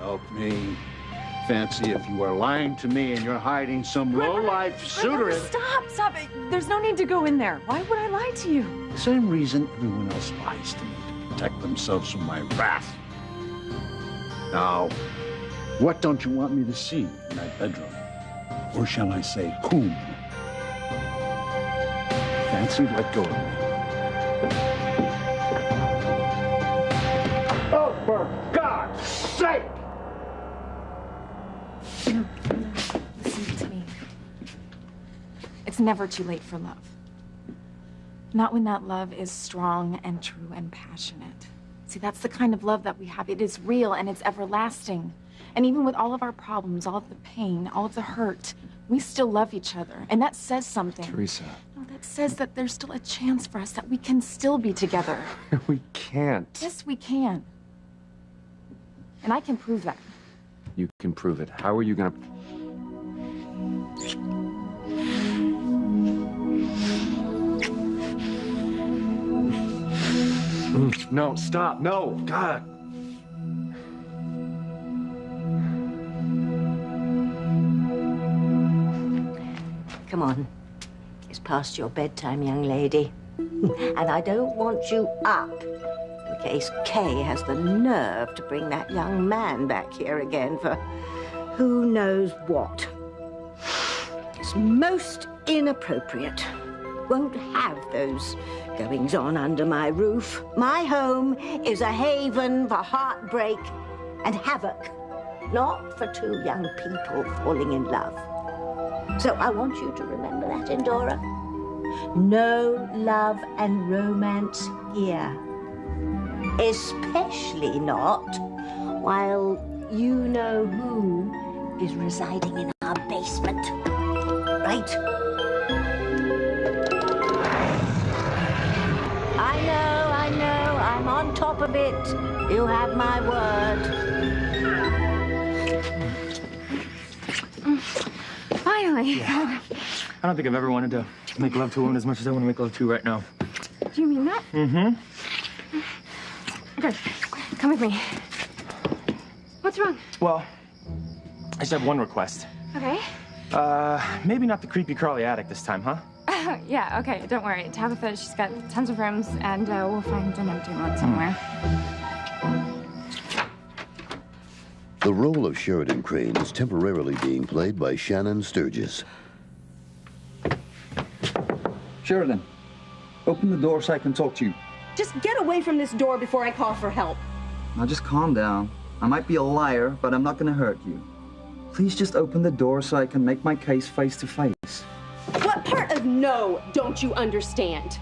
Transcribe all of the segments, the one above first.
Help me. Fancy if you are lying to me and you're hiding some low-life suitor in... Stop. There's no need to go in there. Why would I lie to you? The same reason everyone else lies to me, to protect themselves from my wrath. Now, what don't you want me to see in that bedroom? Or shall I say, whom? Fancy, let go of me. Oh, for God's sake! Listen to me. It's never too late for love. Not when that love is strong and true and passionate. See, that's the kind of love that we have. It is real and it's everlasting. And even with all of our problems, all of the pain, all of the hurt, we still love each other. And that says something. Teresa. No, that says that there's still a chance for us, that we can still be together. We can't. Yes, we can. And I can prove that. You can prove it. How are you gonna... No, stop. No, God. Come on. It's past your bedtime, young lady. And I don't want you up in case Kay has the nerve to bring that young man back here again for who knows what. It's most inappropriate. Won't have those goings-on under my roof. My home is a haven for heartbreak and havoc, not for two young people falling in love. So I want you to remember that, Endora. No love and romance here. Especially not while you-know-who is residing in our basement. Right? I know, I'm on top of it. You have my word. Finally. Yeah. I don't think I've ever wanted to make love to a woman as much as I want to make love to you right now. Do you mean that? Mm-hmm. Okay, come with me. What's wrong? Well, I just have one request. Okay. Maybe not the creepy crawly attic this time, huh? Yeah, okay, don't worry. Tabitha, she's got tons of rooms, and we'll find an empty one somewhere. The role of Sheridan Crane is temporarily being played by Shannon Sturgis. Sheridan, open the door so I can talk to you. Just get away from this door before I call for help. Now just calm down. I might be a liar, but I'm not going to hurt you. Please just open the door so I can make my case face to face. What part of no don't you understand?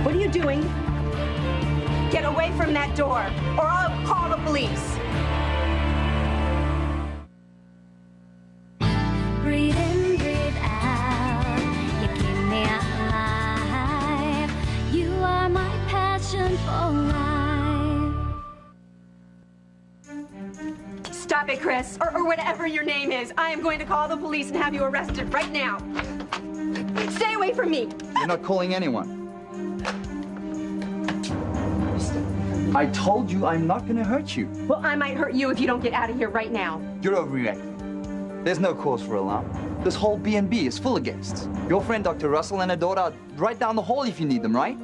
What are you doing? Get away from that door, or I'll call the police. Breathe in, breathe out. You keep me alive. You are my passion for life. Stop it, Chris, or whatever your name is. I am going to call the police and have you arrested right now. Stay away from me. You're not calling anyone. I told you I'm not going to hurt you. Well, I might hurt you if you don't get out of here right now. You're overreacting. There's no cause for alarm. This whole B&B is full of guests. Your friend Dr. Russell and her daughter are right down the hall if you need them, right?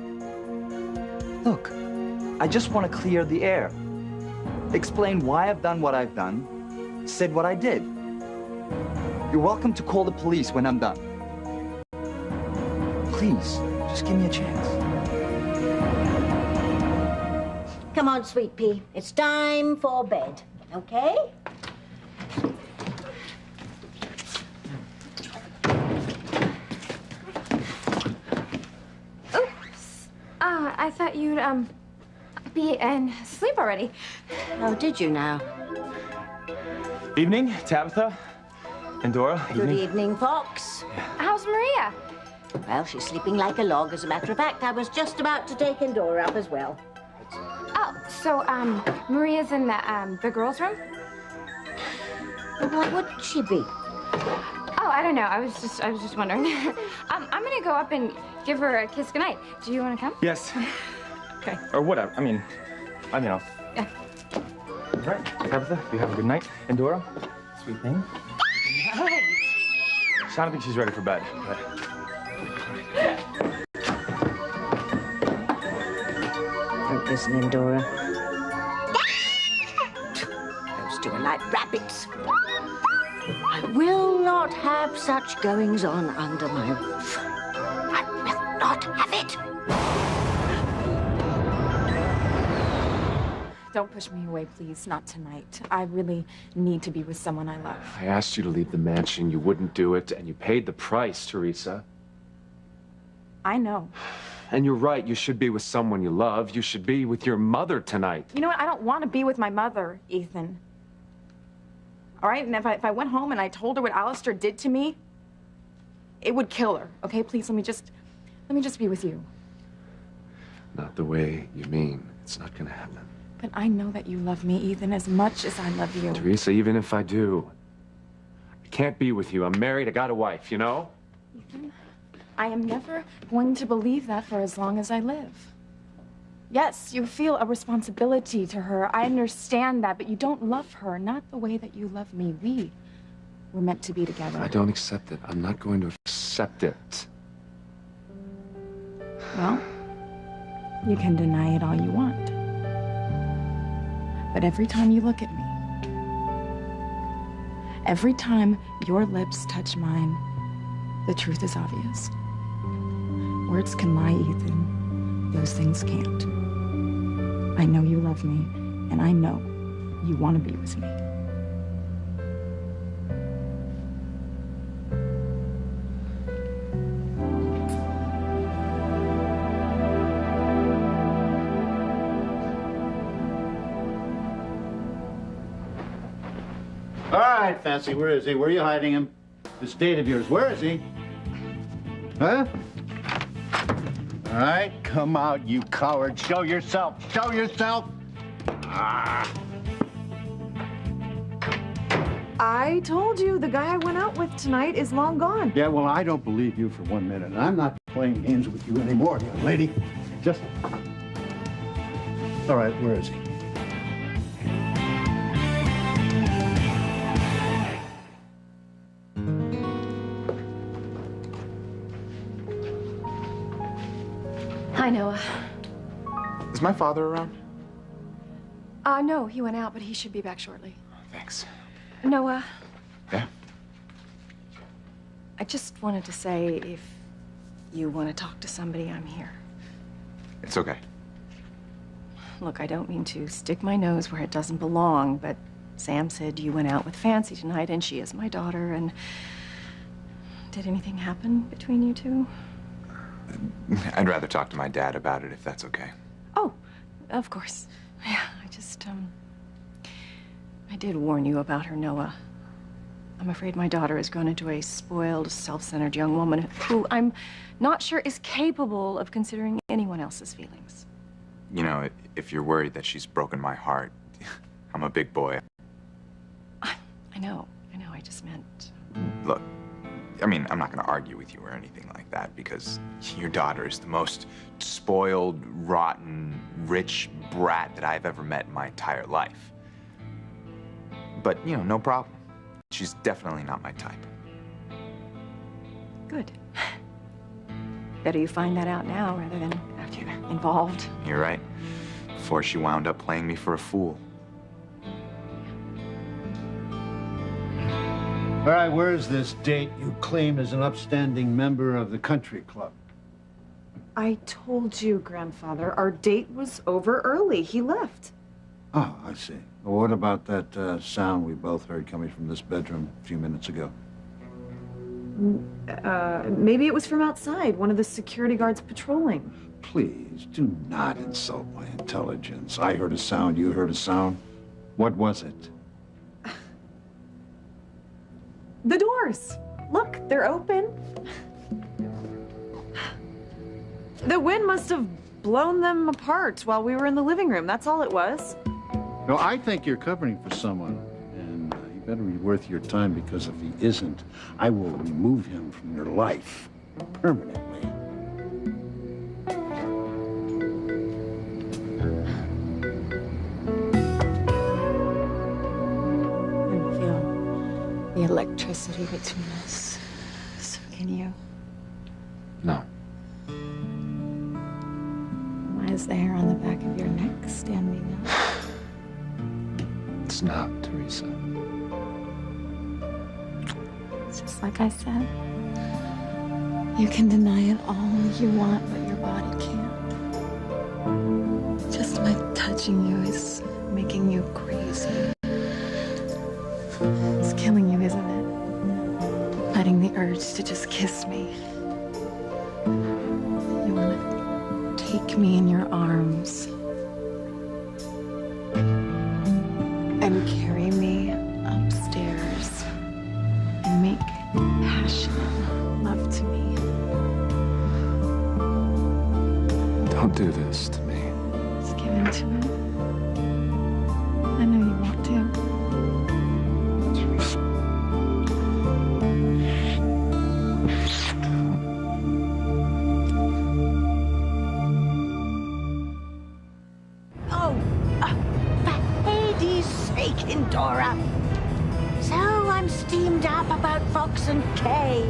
Look, I just want to clear the air. Explain why I've done what I've done, said what I did. You're welcome to call the police when I'm done. Please, just give me a chance. Come on, sweet pea. It's time for bed, okay? Oops. I thought you'd, be in sleep already. Oh, did you now? Evening, Tabitha. Endora. Good evening, Fox. How's Maria? Well, she's sleeping like a log. As a matter of fact, I was just about to take Endora up as well. Oh, so, Maria's in the girls' room? Why wouldn't she be? Oh, I don't know. I was just wondering. I'm gonna go up and give her a kiss goodnight. Do you want to come? Yes. Okay. Or whatever. I mean, I'll. Yeah. All right, Tabitha, you have a good night. And Dora, sweet thing. I don't think she's ready for bed, but... Don't listen, Dora. Those two are like rabbits. I will not have such goings-on under my roof. I will not have it. Don't push me away, please. Not tonight. I really need to be with someone I love. I asked you to leave the mansion. You wouldn't do it, and you paid the price, Teresa. I know. And you're right. You should be with someone you love. You should be with your mother tonight. You know what? I don't want to be with my mother, Ethan. All right? And if I went home and I told her what Alistair did to me, it would kill her. Okay? Please, let me just be with you. Not the way you mean. It's not gonna happen. But I know that you love me, Ethan, as much as I love you. Teresa, even if I do, I can't be with you. I'm married. I got a wife, you know? Ethan, I am never going to believe that for as long as I live. Yes, you feel a responsibility to her. I understand that, but you don't love her, not the way that you love me. We were meant to be together. I don't accept it. I'm not going to accept it. Well, you can deny it all you want. But every time you look at me, every time your lips touch mine, the truth is obvious. Words can lie, Ethan. Those things can't. I know you love me, and I know you want to be with me. All right, Fancy, where is he? Where are you hiding him? This date of yours, where is he? Huh? All right, come out, you coward. Show yourself. Show yourself. Ah. I told you the guy I went out with tonight is long gone. Yeah, well, I don't believe you for 1 minute. And I'm not playing games with you anymore, young lady. Just... All right, where is he? Hi, Noah. Is my father around? No, he went out, but he should be back shortly. Thanks. Noah. Yeah? I just wanted to say if you want to talk to somebody, I'm here. It's okay. Look, I don't mean to stick my nose where it doesn't belong, but Sam said you went out with Fancy tonight, and she is my daughter, and... Did anything happen between you two? I'd rather talk to my dad about it, if that's okay. Oh, of course. Yeah, I just, I did warn you about her, Noah. I'm afraid my daughter has grown into a spoiled, self-centered young woman who I'm not sure is capable of considering anyone else's feelings. You know, if you're worried that she's broken my heart, I'm a big boy. I know, I just meant... Look, I mean, I'm not going to argue with you or anything like that because your daughter is the most spoiled, rotten, rich brat that I've ever met in my entire life. But, you know, no problem. She's definitely not my type. Good. Better you find that out now rather than after you're involved. You're right. Before she wound up playing me for a fool. All right, where's this date you claim as an upstanding member of the country club? I told you, Grandfather, our date was over early. He left. Oh, I see. Well, what about that sound we both heard coming from this bedroom a few minutes ago? Maybe it was from outside, one of the security guards patrolling. Please, do not insult my intelligence. I heard a sound, you heard a sound. What was it? The doors. Look, they're open. The wind must have blown them apart while we were in the living room. That's all it was. No, I think you're covering for someone. And better be worth your time, because if he isn't, I will remove him from your life permanently. I feel the electricity between us. So can you? No. Why is the hair on the back of your neck standing up? It's not, Teresa. It's just like I said. You can deny it all you want, but your body can't. Just by touching you is making you crazy. It's killing you, isn't it? Fighting the urge to just kiss me. You want to take me in your arms and carry me upstairs and make passionate love to me. Don't do this to me. Just give in to it. I know you want to. Teresa. Oh, for Hades' sake, Indora. So I'm steamed up about Fox and Kay.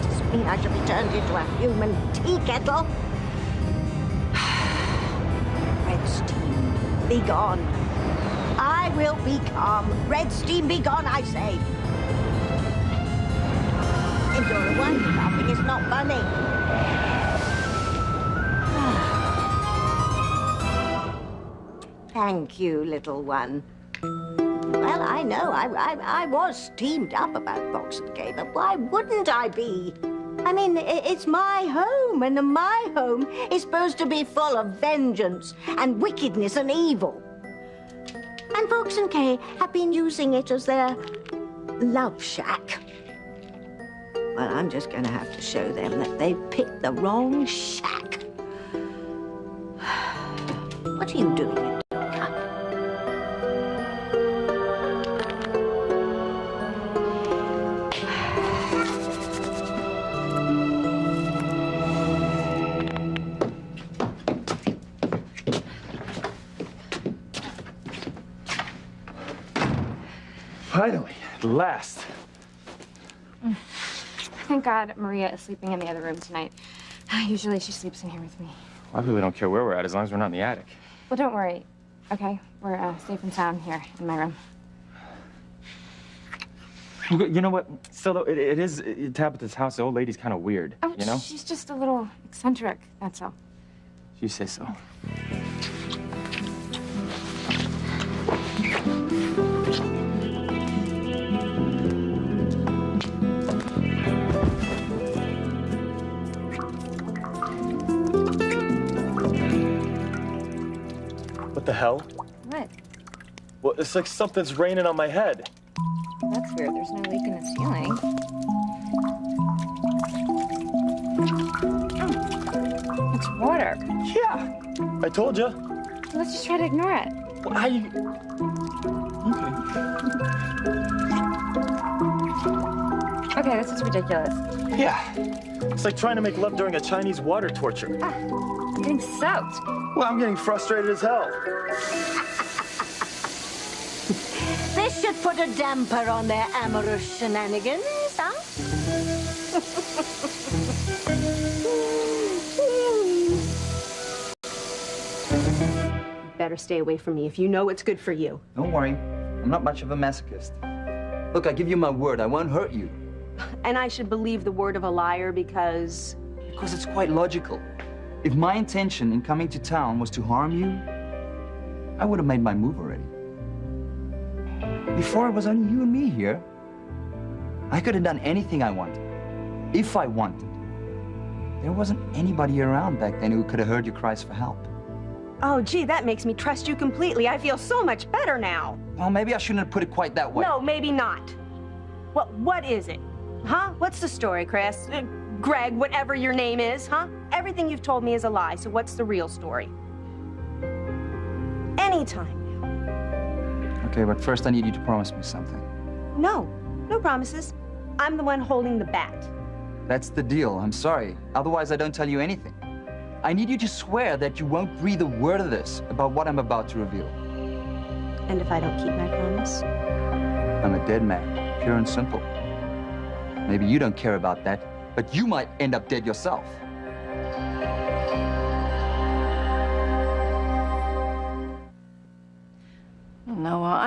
Does it mean I shall be turned into a human tea kettle? Red Steam, be gone. I will become Red Steam, be gone, I say. Indora, why are you laughing? It's not funny. Thank you, little one. Well, I know I was steamed up about Fox and Kay, but why wouldn't I be? I mean, it's my home, and my home is supposed to be full of vengeance and wickedness and evil. And Fox and Kay have been using it as their love shack. Well, I'm just going to have to show them that they've picked the wrong shack. What are you doing, Indora? Finally, at last. Thank God Maria is sleeping in the other room tonight. Usually she sleeps in here with me. I really don't care where we're at as long as we're not in the attic. Well, don't worry, okay? We're safe and sound here in my room. You know what? Still, though, it is Tabitha's house. The old lady's kind of weird, Oh, you know? she's just a little eccentric, that's all. You say so. What the hell? What? Well, it's like something's raining on my head. That's weird. There's no leak in the ceiling. Oh. It's water. Yeah. I told you. Let's just try to ignore it. Well, Okay, this is ridiculous. Yeah. It's like trying to make love during a Chinese water torture. I'm getting soaked. Well, I'm getting frustrated as hell. This should put a damper on their amorous shenanigans, huh? Better stay away from me if you know what's good for you. Don't worry. I'm not much of a masochist. Look, I give you my word. I won't hurt you. And I should believe the word of a liar because... Because it's quite logical. If my intention in coming to town was to harm you, I would have made my move already. Before it was only you and me here. I could have done anything I wanted, if I wanted. There wasn't anybody around back then who could have heard your cries for help. Oh, gee, that makes me trust you completely. I feel so much better now. Well, maybe I shouldn't have put it quite that way. No, maybe not. What is it? Huh? What's the story, Chris? Greg, whatever your name is, huh? Everything you've told me is a lie, so what's the real story? Anytime. Okay, but first I need you to promise me something. No, no promises. I'm the one holding the bat. That's the deal. I'm sorry. Otherwise, I don't tell you anything. I need you to swear that you won't breathe a word of this about what I'm about to reveal. And if I don't keep my promise? I'm a dead man, pure and simple. Maybe you don't care about that, but you might end up dead yourself. Noah,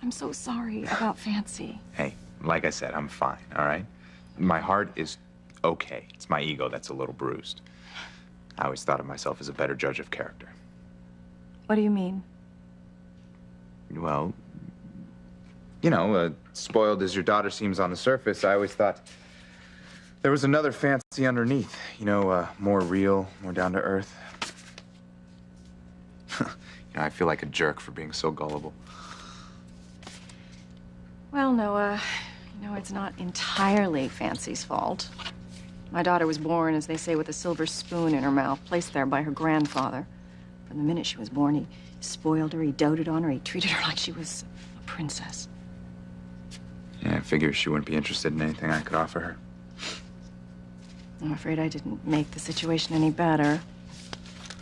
I'm so sorry about Fancy. Hey, like I said, I'm fine, all right? My heart is okay. It's my ego that's a little bruised. I always thought of myself as a better judge of character. What do you mean? Well, you know, spoiled as your daughter seems on the surface, I always thought there was another Fancy underneath. You know, more real, more down to earth. You know, I feel like a jerk for being so gullible. Well, Noah, you know, it's not entirely Fancy's fault. My daughter was born, as they say, with a silver spoon in her mouth, placed there by her grandfather. From the minute she was born, he spoiled her, he doted on her, he treated her like she was a princess. Yeah, I figured she wouldn't be interested in anything I could offer her. I'm afraid I didn't make the situation any better.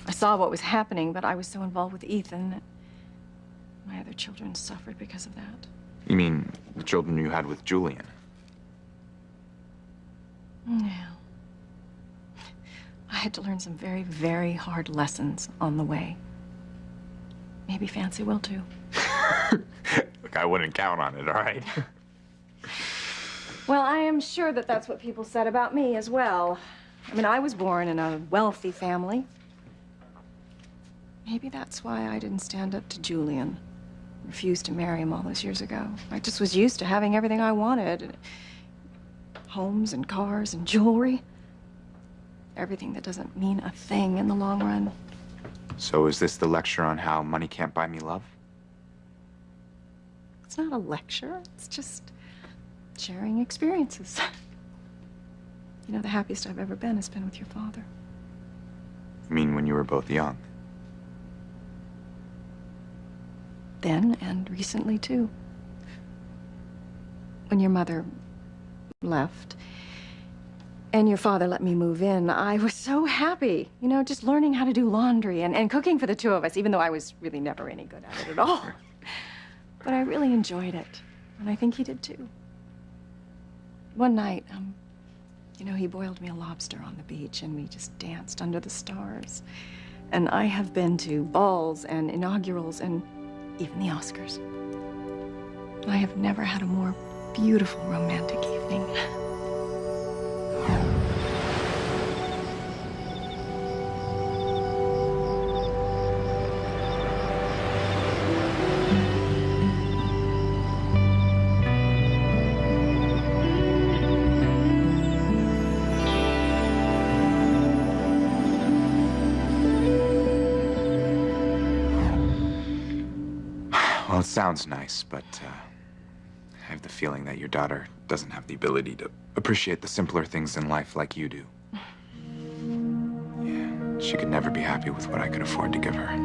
I saw what was happening, but I was so involved with Ethan that my other children suffered because of that. You mean the children you had with Julian? Yeah. I had to learn some very, very hard lessons on the way. Maybe Fancy will too. Look, I wouldn't count on it, all right? Well, I am sure that that's what people said about me as well. I mean, I was born in a wealthy family. Maybe that's why I didn't stand up to Julian. Refused to marry him all those years ago. I just was used to having everything I wanted. Homes and cars and jewelry. Everything that doesn't mean a thing in the long run. So is this the lecture on how money can't buy me love? It's not a lecture. It's just sharing experiences. You know, the happiest I've ever been has been with your father. You mean when you were both young? Then and recently, too. When your mother left and your father let me move in, I was so happy. You know, just learning how to do laundry and cooking for the two of us, even though I was really never any good at it at all. But I really enjoyed it, and I think he did, too. One night, you know, he boiled me a lobster on the beach, and we just danced under the stars. And I have been to balls and inaugurals and even the Oscars. I have never had a more beautiful romantic evening. Well, it sounds nice, but I have the feeling that your daughter doesn't have the ability to appreciate the simpler things in life like you do. Yeah, she could never be happy with what I could afford to give her.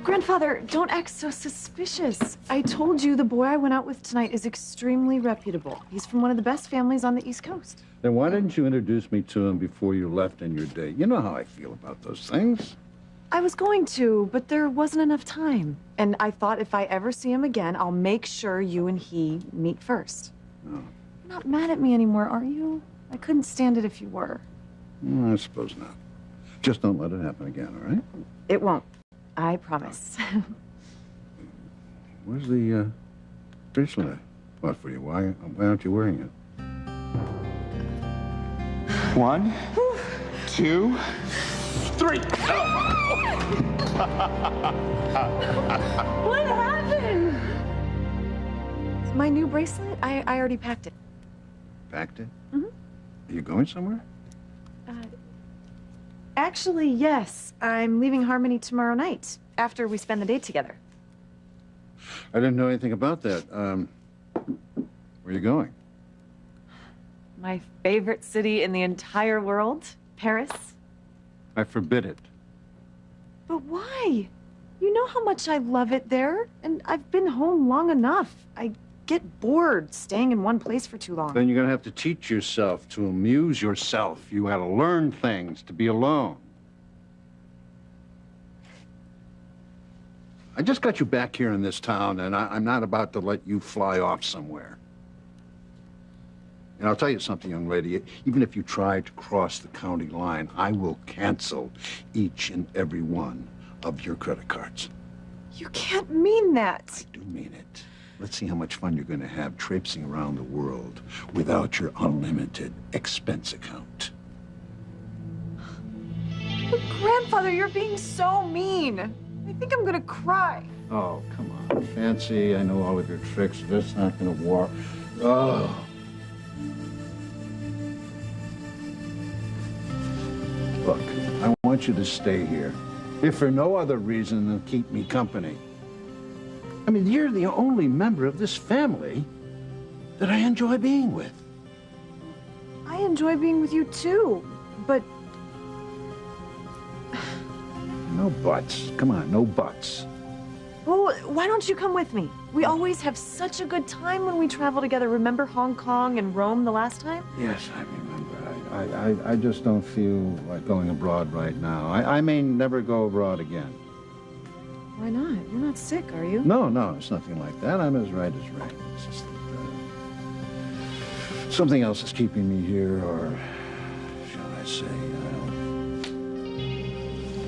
Grandfather, don't act so suspicious. I told you the boy I went out with tonight is extremely reputable. He's from one of the best families on the East Coast. Then why didn't you introduce me to him before you left on your date? You know how I feel about those things. I was going to, but there wasn't enough time. And I thought if I ever see him again, I'll make sure you and he meet first. Oh. You're not mad at me anymore, are you? I couldn't stand it if you were. I suppose not. Just don't let it happen again, all right? It won't. I promise. Where's the bracelet? What for you? Why aren't you wearing it? 1, 2, 3. What happened? It's my new bracelet. I already packed it. Packed it? Mm-hmm. Are you going somewhere? Actually, yes. I'm leaving Harmony tomorrow night, after we spend the day together. I didn't know anything about that. Where are you going? My favorite city in the entire world, Paris. I forbid it. But why? You know how much I love it there, and I've been home long enough. I get bored staying in one place for too long. Then you're gonna have to teach yourself to amuse yourself. You gotta learn things to be alone. I just got you back here in this town, and I'm not about to let you fly off somewhere. And I'll tell you something, young lady. Even if you try to cross the county line, I will cancel each and every one of your credit cards. You can't mean that. I do mean it. Let's see how much fun you're going to have traipsing around the world without your unlimited expense account. But Grandfather, you're being so mean. I think I'm gonna cry. Oh, come on, Fancy. I know all of your tricks. That's not going to work. Oh. Look, I want you to stay here, if for no other reason than keep me company. I mean, you're the only member of this family that I enjoy being with. I enjoy being with you too, but... No buts. Come on, no buts. Well, why don't you come with me? We always have such a good time when we travel together. Remember Hong Kong and Rome the last time? Yes, I remember. I just don't feel like going abroad right now. I may never go abroad again. Why not? You're not sick, are you? No, it's nothing like that. I'm as right as right. It's just that something else is keeping me here, or shall I say,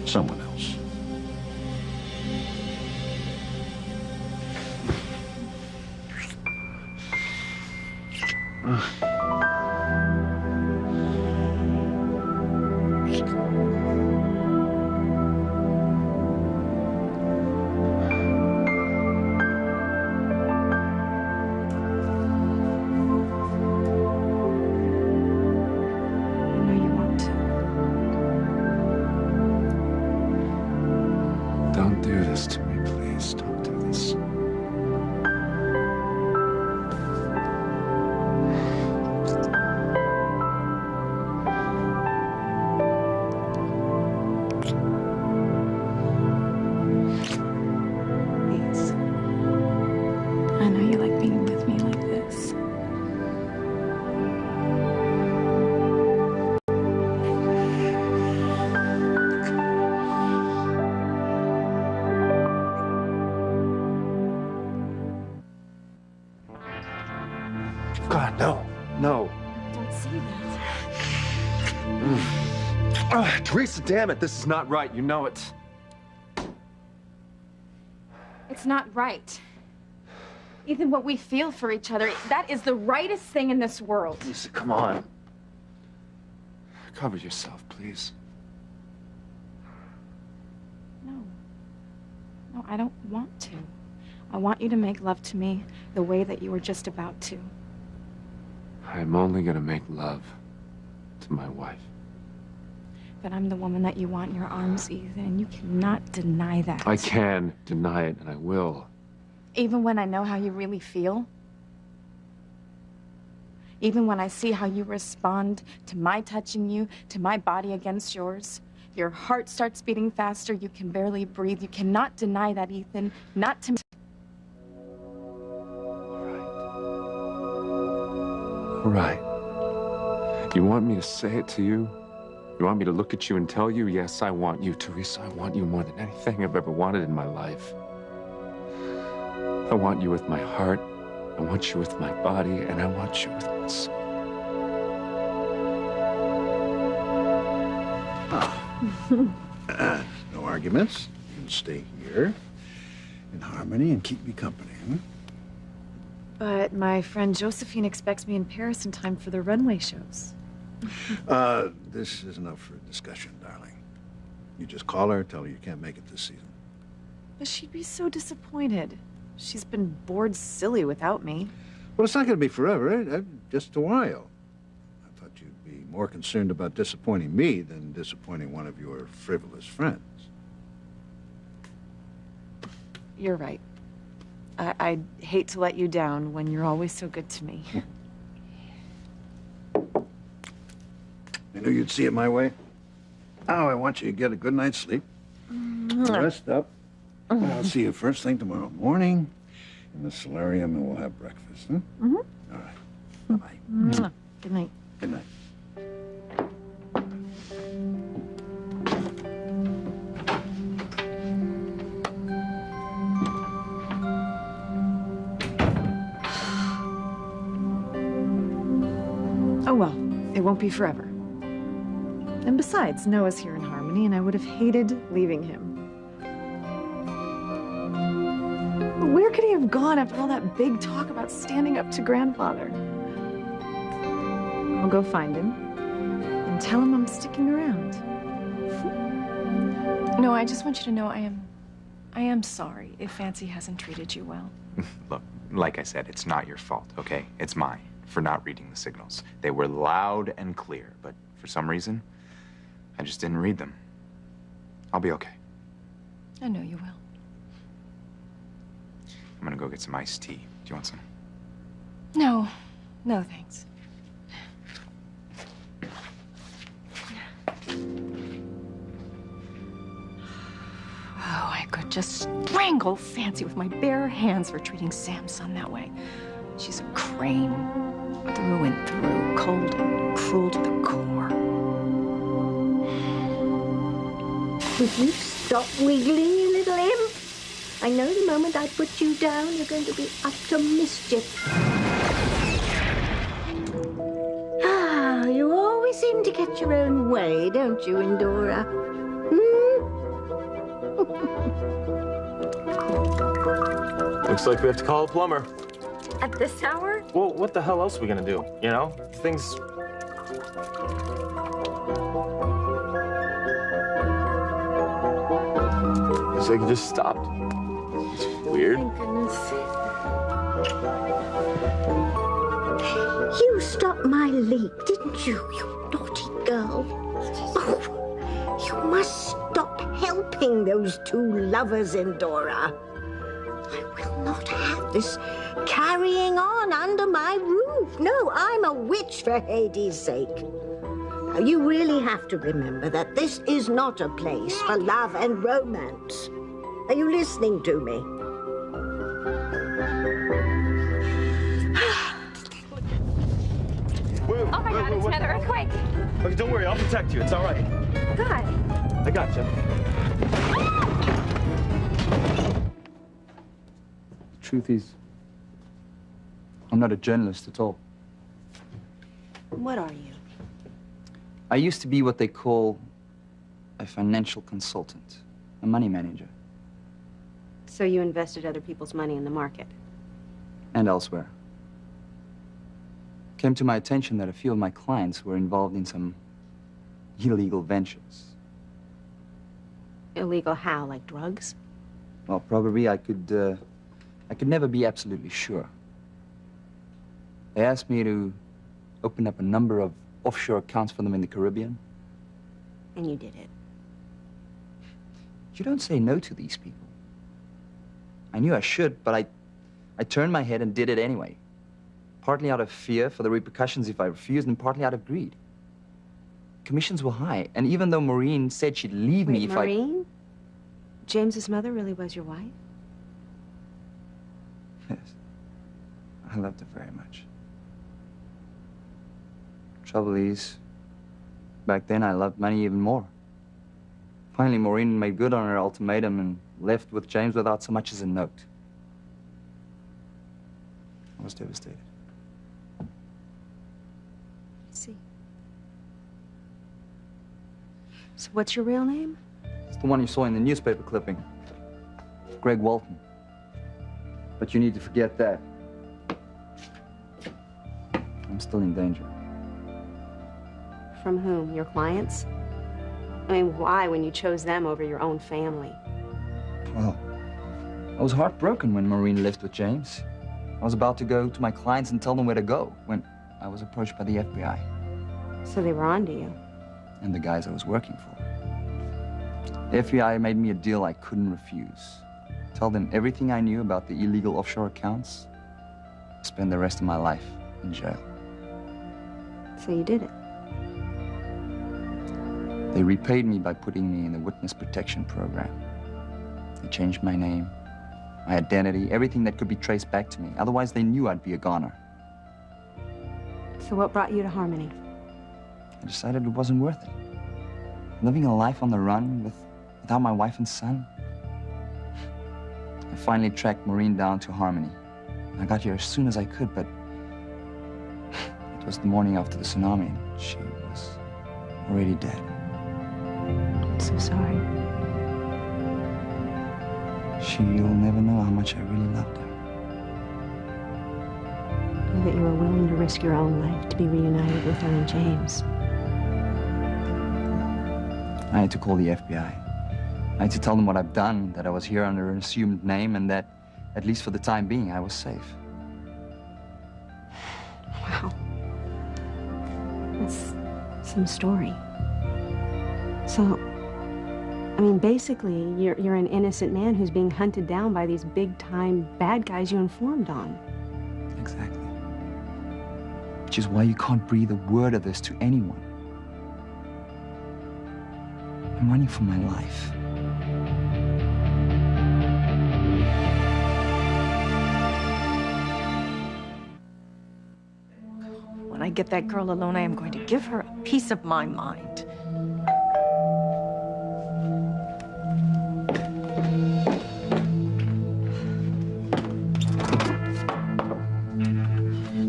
someone else. Don't do this to me, please. Don't do this. Please. I know you like being with me like this. God, no. No. Don't say that. Teresa, damn it. This is not right. You know it. It's not right. Ethan, what we feel for each other, that is the rightest thing in this world. Lisa, come on. Cover yourself, please. No, I don't want to. I want you to make love to me the way that you were just about to. I'm only gonna make love to my wife. But I'm the woman that you want in your arms, Ethan, and you cannot deny that. I can deny it, and I will. Even when I know how you really feel? Even when I see how you respond to my touching you, to my body against yours? Your heart starts beating faster, you can barely breathe. You cannot deny that, Ethan. Not to me. All right. You want me to say it to you? You want me to look at you and tell you, yes, I want you, Teresa. I want you more than anything I've ever wanted in my life. I want you with my heart. I want you with my body, and I want you with my soul. No arguments. You can stay here in harmony and keep me company. But my friend Josephine expects me in Paris in time for the runway shows. This isn't up for discussion, darling. You just call her, tell her you can't make it this season. But she'd be so disappointed. She's been bored silly without me. Well, it's not going to be forever, just a while. I thought you'd be more concerned about disappointing me than disappointing one of your frivolous friends. You're right. I'd hate to let you down when you're always so good to me. I knew you'd see it my way. Now I want you to get a good night's sleep. Rest up. I'll see you first thing tomorrow morning in the solarium, and we'll have breakfast. Huh? Mm-hmm. All right. Bye-bye. Good night. Good night. Oh well, it won't be forever. And besides, Noah's here in Harmony, and I would have hated leaving him. But where could he have gone after all that big talk about standing up to grandfather? I'll go find him and tell him I'm sticking around. No, I just want you to know I am sorry if Fancy hasn't treated you well. Look, like I said, it's not your fault, okay? It's mine for not reading the signals. They were loud and clear, but for some reason, I just didn't read them. I'll be okay. I know you will. I'm gonna go get some iced tea. Do you want some? No, no thanks. Oh, I could just strangle Fancy with my bare hands for treating Sam's son that way. She's a Crane, through and through, cold and cruel to the core. Would you stop wiggling, you little imp? I know the moment I put you down, you're going to be up to mischief. Ah, you always seem to get your own way, don't you, Endora? Looks like we have to call a plumber. At this hour? Well, what the hell else are we gonna do? You know? Things... It's like it just stopped. It's weird. Thank goodness. You stopped my leak, didn't you, you naughty girl? Oh, you must stop helping those two lovers, Endora. I will not have this carrying on under my roof. No, I'm a witch for Hades' sake. Now, you really have to remember that this is not a place for love and romance. Are you listening to me? Oh my God, it's another earthquake. Okay, don't worry, I'll protect you. It's all right. God. I got you. Truth is, I'm not a journalist at all. What are you? I used to be what they call a financial consultant, a money manager, So you invested other people's money in the market? and elsewhere. It came to my attention that a few of my clients were involved in some illegal ventures. Illegal how? Like drugs? Well, probably I could never be absolutely sure. They asked me to open up a number of offshore accounts for them in the Caribbean. And you did it. You don't say no to these people. I knew I should, but I turned my head and did it anyway. Partly out of fear for the repercussions if I refused, and partly out of greed. Commissions were high, and even though Maureen said she'd leave me if Maureen? James's mother really was your wife? Yes. I loved her very much. Trouble is, back then I loved money even more. Finally, Maureen made good on her ultimatum and left with James without so much as a note. I was devastated. I see. So what's your real name? It's the one you saw in the newspaper clipping. Greg Walton. But you need to forget that. I'm still in danger. From whom? Your clients? I mean, why when you chose them over your own family? Well, I was heartbroken when Maureen left with James. I was about to go to my clients and tell them where to go when I was approached by the FBI. So they were onto you. And the guys I was working for. The FBI made me a deal I couldn't refuse. Tell them everything I knew about the illegal offshore accounts. Spend the rest of my life in jail. So you did it. They repaid me by putting me in the witness protection program. They changed my name, my identity, everything that could be traced back to me. Otherwise, they knew I'd be a goner. So what brought you to Harmony? I decided it wasn't worth it. Living a life on the run without my wife and son. I finally tracked Maureen down to Harmony. I got here as soon as I could, but it was the morning after the tsunami, and she was already dead. I'm so sorry. She'll never know how much I really loved her. And that you were willing to risk your own life to be reunited with her and James. I had to call the FBI. I had to tell them what I've done, that I was here under an assumed name, and that, at least for the time being, I was safe. Wow. That's some story. So, I mean, basically, you're an innocent man who's being hunted down by these big-time bad guys you informed on. Exactly. Which is why you can't breathe a word of this to anyone. I'm running for my life. When I get that girl alone, I am going to give her a piece of my mind.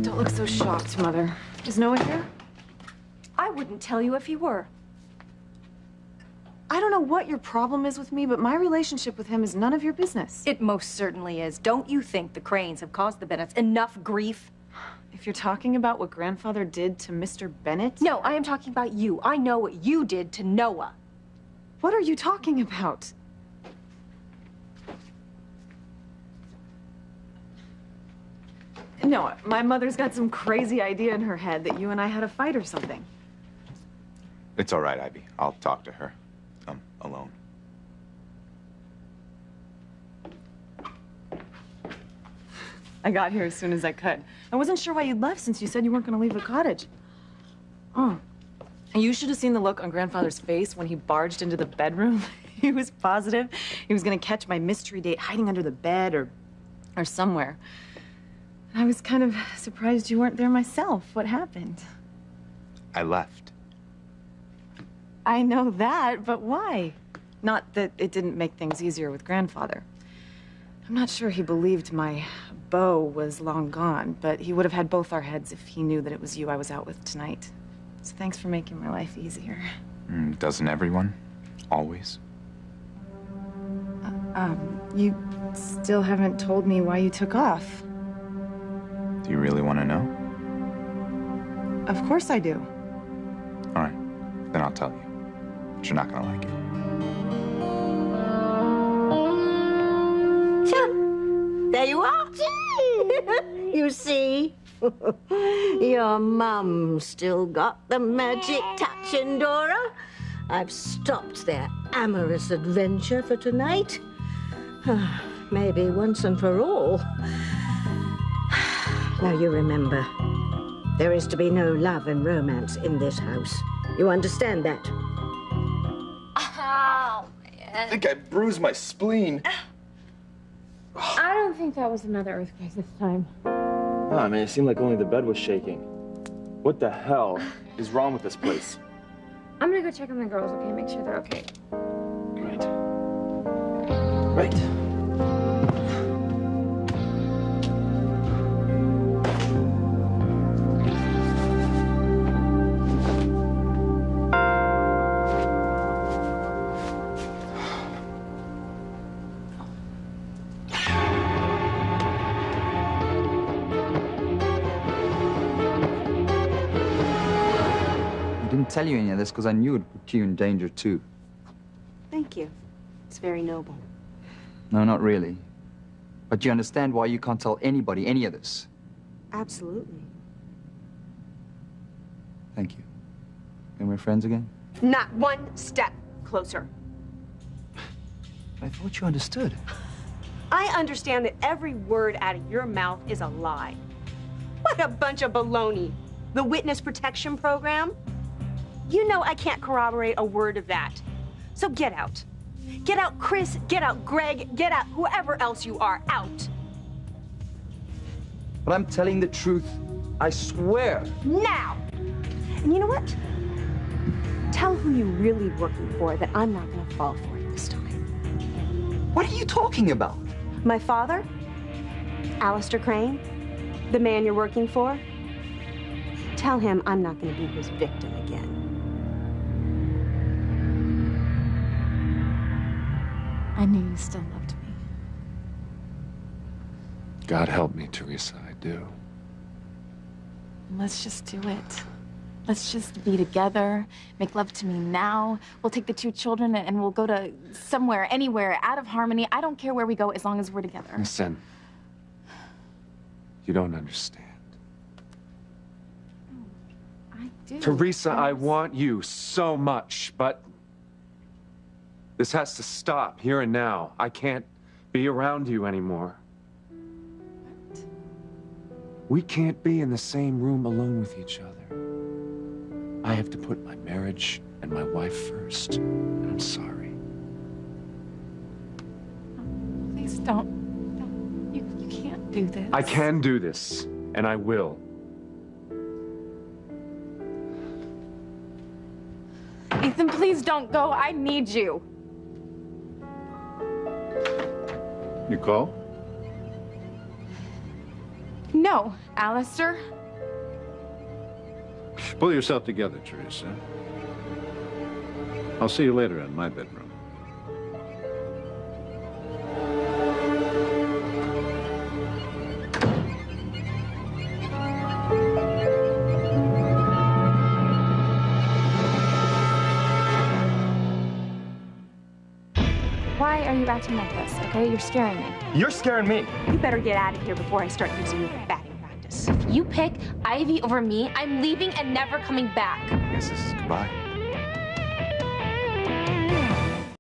Don't look so shocked, Mother. Is Noah here? I wouldn't tell you if he were. I don't know what your problem is with me, but my relationship with him is none of your business. It most certainly is. Don't you think the Cranes have caused the Bennetts enough grief? If you're talking about what Grandfather did to Mr. Bennett... No, I am talking about you. I know what you did to Noah. What are you talking about? No, my mother's got some crazy idea in her head that you and I had a fight or something. It's all right, Ivy. I'll talk to her. I'm alone. I got here as soon as I could. I wasn't sure why you'd left since you said you weren't going to leave the cottage. Oh. And you should have seen the look on Grandfather's face when he barged into the bedroom. He was positive he was going to catch my mystery date hiding under the bed or somewhere. I was kind of surprised you weren't there myself. What happened? I left. I know that, but why? Not that it didn't make things easier with Grandfather. I'm not sure he believed my beau was long gone, but he would have had both our heads if he knew that it was you I was out with tonight. So thanks for making my life easier. Doesn't everyone? Always? You still haven't told me why you took off. Do you really want to know? Of course I do. All right, then I'll tell you. But you're not gonna like it. There you are. You see? Your mum's still got the magic touch, Endora. I've stopped their amorous adventure for tonight. Maybe once and for all. Now you remember, there is to be no love and romance in this house. You understand that? Ow, man. I think I bruised my spleen. I don't think that was another earthquake this time. Ah, man, it seemed like only the bed was shaking. What the hell is wrong with this place? I'm gonna go check on the girls, okay? Make sure they're okay. Right. I didn't tell you any of this because I knew it would put you in danger too. Thank you. It's very noble. No, not really. But you understand why you can't tell anybody any of this. Absolutely. Thank you. And we're friends again? Not one step closer. I thought you understood. I understand that every word out of your mouth is a lie. What a bunch of baloney. The Witness Protection Program? You know I can't corroborate a word of that. So get out. Get out, Chris. Get out, Greg. Get out, whoever else you are. Out. But I'm telling the truth. I swear. Now! And you know what? Tell who you're really working for that I'm not going to fall for it this time. What are you talking about? My father? Alistair Crane? The man you're working for? Tell him I'm not going to be his victim again. I knew you still loved me. God help me, Teresa, I do. Let's just do it. Let's just be together, make love to me now. We'll take the 2 children and we'll go to somewhere, anywhere, out of Harmony. I don't care where we go as long as we're together. Listen, you don't understand. I do. Teresa, I want you so much, but this has to stop here and now. I can't be around you anymore. What? We can't be in the same room alone with each other. I have to put my marriage and my wife first, and I'm sorry. Please don't. You can't do this. I can do this, and I will. Ethan, please don't go. I need you. Nicole? No, Alistair. Pull yourself together, Teresa. I'll see you later in my bedroom. Why are you acting like this, okay? You're scaring me. You're scaring me. You better get out of here before I start using you for batting practice. You pick Ivy over me, I'm leaving and never coming back. I guess this is goodbye.